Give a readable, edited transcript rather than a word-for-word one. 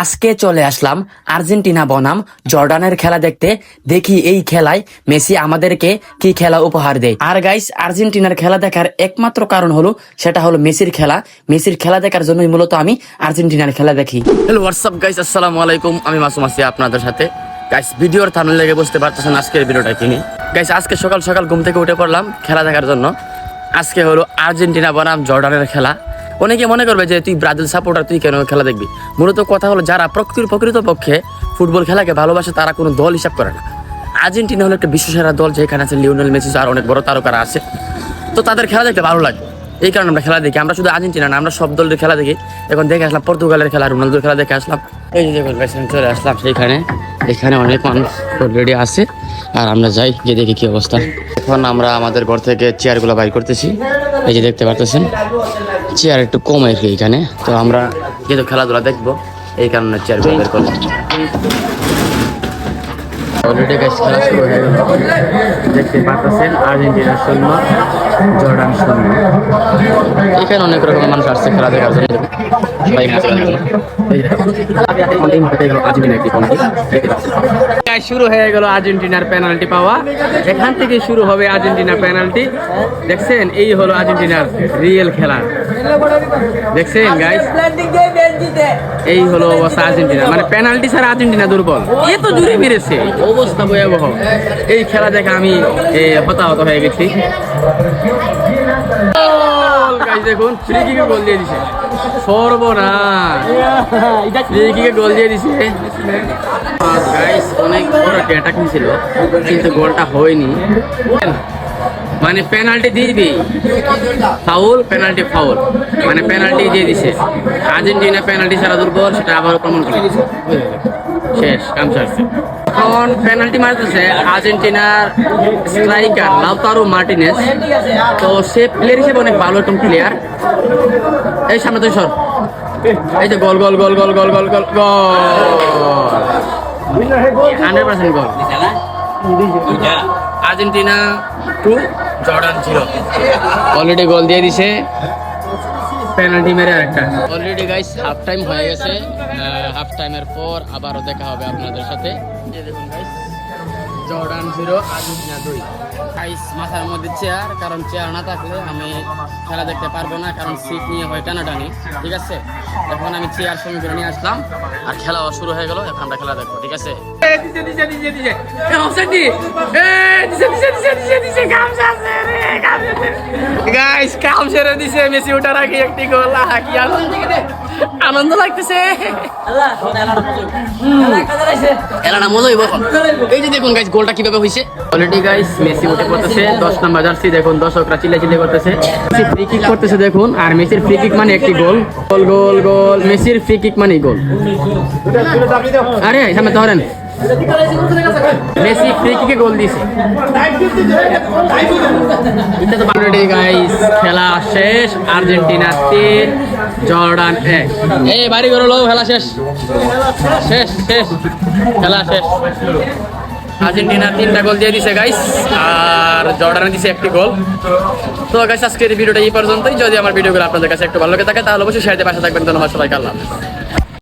আজকে চলে আসলাম আর্জেন্টিনা বনাম জর্ডানের খেলা দেখতে। দেখি এই খেলায় মেসি আমাদেরকে কি খেলা উপহার দেয়। আর গাইস, আর্জেন্টিনার খেলা দেখার একমাত্র কারণ হলো সেটা হলো মেসির খেলা। মেসির খেলা দেখার জন্যই মূলত আমি আর্জেন্টিনার খেলা দেখি। হ্যালো হোয়াটসঅ্যাপ গাইস, আসসালামু আলাইকুম। আমি মাসুম আছি আপনাদের সাথে। গাইস, ভিডিওর থাম্বনেল লেগে বুঝতে পারতেছেন আজকের ভিডিওটা কিনি। গাইস, আজকে সকাল সকাল ঘুম থেকে উঠে পড়লাম খেলা দেখার জন্য। আজকে হলো আর্জেন্টিনা বনাম জর্ডানের খেলা। অনেকে মনে করবে যে তুই ব্রাজিল সাপোর্টার, তুই কেন খেলা দেখবি। মূলত কথা হলো, যারা প্রকৃতপক্ষে ফুটবল খেলাকে ভালোবাসে তারা কোনো দল হিসাব করে না। আর্জেন্টিনা হলো একটা বিশ্বসেরা দল, যেখানে আছে লিওনেল মেসি আর অনেক বড় তারকারা আছে। তো তাদের খেলা দেখতে ভালো লাগে, এই কারণে আমরা খেলা দেখি। আমরা শুধু আর্জেন্টিনা না, আমরা সব দলের খেলা দেখি। এখন দেখে আসলাম পর্তুগালের খেলা, রোনালদোর খেলা দেখে আসলাম। এই যে দেখুন চলে আসলাম সেইখানে, এখানে অনেক মানুষ অলরেডি আছে। আর আমরা যাই গিয়ে দেখি কি অবস্থা। এখন আমরা আমাদের ঘর থেকে চেয়ারগুলো বাইর করতেছি। এই যে দেখতে পারতেছেন চেয়ার একটু কম আর কি এখানে। তো আমরা যেহেতু খেলাধুলা দেখবো এই কারণে চেয়ারগুলো বের করলাম। অলরেডি গাইস খেলা শুরু হয়ে গেল। দেখতে পাচ্ছেন আর্জেন্টিনার শূন্য, জর্ডান শূন্য। এখানে অনেক রকমের মানুষ আসছে খেলা দেখার জন্য। শুরু হয়ে গেল আর্জেন্টিনার পেনাল্টি পাওয়া। এখান থেকে শুরু হবে আর্জেন্টিনার পেনাল্টি। দেখছেন, এই হলো আর্জেন্টিনার রিয়েল খেলা। দেখছেন গাইস, এই হলো অবস্থা আর্জেন্টিনা। মানে পেনাল্টি ছাড়া আর্জেন্টিনা দুর্বল, এত জুড়ে মেরেছে, অবস্থা ভয়াবহ। এই খেলা দেখে আমি হতাহত হয়ে গেছি। দেখুন, ফ্রি কিকে গোল দিয়ে দিছে, সর্বনাশ। ফ্রি কিকে গোল দিয়ে দিছে। গাইস, অনেক বড় অ্যাটাক ছিল কিন্তু গোলটা হয়নি। মানে পেনাল্টি দিবি, ফাউল পেনাল্টি ফাউল, মানে পেনাল্টি দিয়ে দিছে। আর্জেন্টিনা পেনাল্টি ছাড়া দুর্বল, সেটা আবারও প্রমাণ করে দিছে। শেষ কাম সারছে। এখন পেনাল্টি মারতেছে আর্জেন্টিনার স্ট্রাইকার লাউতারো মার্টিনেজ। তো সে প্লেয়ার হিসেবে অনেক ভালো একটা প্লেয়ার। এই সামনে তুই সর। এই যে goal goal goal goal goal goal goal goal 100% goal. Argentina 2 Jordan 0। Already goal দিয়ে দিছে, পেনাল্টি মেরে আরেকটা। অলরেডি গাইস হাফ টাইম হয়ে গেছে। হাফ টাইমের পর আবারও দেখা হবে আপনাদের সাথে। দেখুন গাইস, জর্ডান 0 আর্জেন্টিনা 2। গাইস, মাথার মধ্যে চেয়ার, কারণ চেয়ার না থাকলে আমি খেলা দেখতে পারবো না, কারণ সিট নিয়ে হয় টানাটানি। ঠিক আছে, এখন আমি চেয়ার সঙ্গে করে নিয়ে আসলাম আর খেলা শুরু হয়ে গেল। এখন আমরা খেলা দেখবো। ঠিক আছে, গাইস কাম সেরে দিছে। মেসি ওঠার আগে একটি গোল। কি আনন্দ লাগতেছে। এলানা মজা হইব। এই যে দেখুন গাইস, গোলটা কিভাবে হইছে। অলরেডি গাইস মেসি উঠে পড়তেছে, 10 নম্বর জার্সি। দেখুন দর্শকরা চিল্লাচিল্লি করতেছে। মেসি ফ্রি কিক করতেছে দেখুন। আর মেসির ফ্রি কিক মানে একটি গোল। গোল গোল গোল, মেসির ফ্রি কিক মানে গোল। আরে সামনে ধরেন, মেসি ফ্রি কিকে গোল দিয়েছে। অলরেডি গাইস খেলা শেষ। Argentina 3 Jordan 1। এই বাড়ি ঘর হলো, খেলা শেষ শেষ শেষ, খেলা শেষ। আর্জেন্টিনা 3টা গোল দিয়ে দিছে গাইস, আর জর্ডানে দিছে একটি গোল। তো গাইস, আজকের ভিডিওটা এই পর্যন্তই। যদি আমার ভিডিওগুলো আপনাদের কাছে একটু ভালো লাগে থাকে তাহলে অবশ্যই শেয়ার দিয়ে পাশে থাকবেন। ধন্যবাদ সবাইকে, আল্লাহ।